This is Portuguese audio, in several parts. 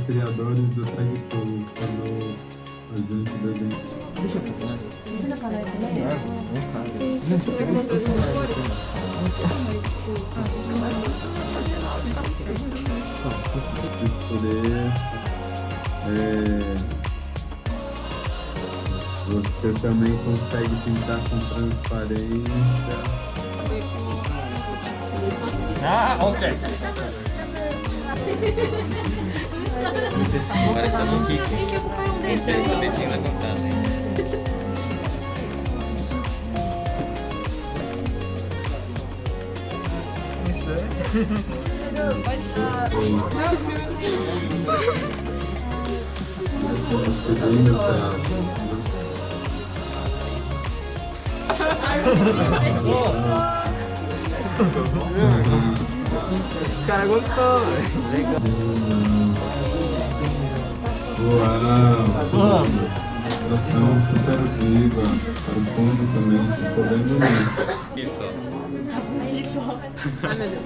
criadores do Tagtool, quando a gente desenha. Você também consegue pintar com transparência. Ah, ok. Agora tá no Kiko. Tem que ocupar um deles. Ele também tem na contagem. Cara, gostou, legal. Uau! Ilustração super viva. O fundo também ficou bem bonito. Ai, meu Deus.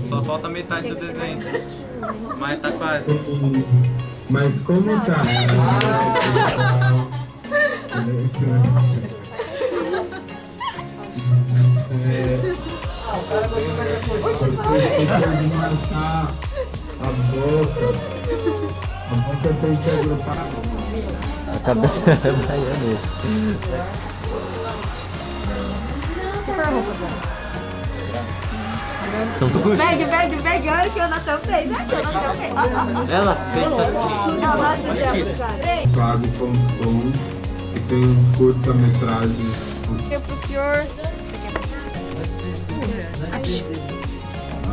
Só falta metade do desenho. Mas tá quase. Mas como tá? Pode marcar a boca. A boca tem que agrupar. A cabeça é baiana isso. São tudo. Perde, olha o que o Natan fez. Olha o que o Natan fez. Ela fez assim. Não, nós fizemos, cara. Suave.com e tem uns curta-metragens. Eu pro senhor.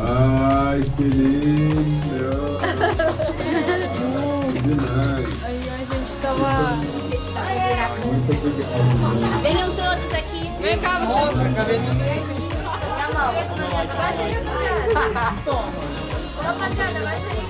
Ai, que lindo! Demais! Aí a gente tava. Muito obrigado. Venham todos aqui. Vem cá, moço. Baixa aí, rapaziada. Rapaziada, baixa aí.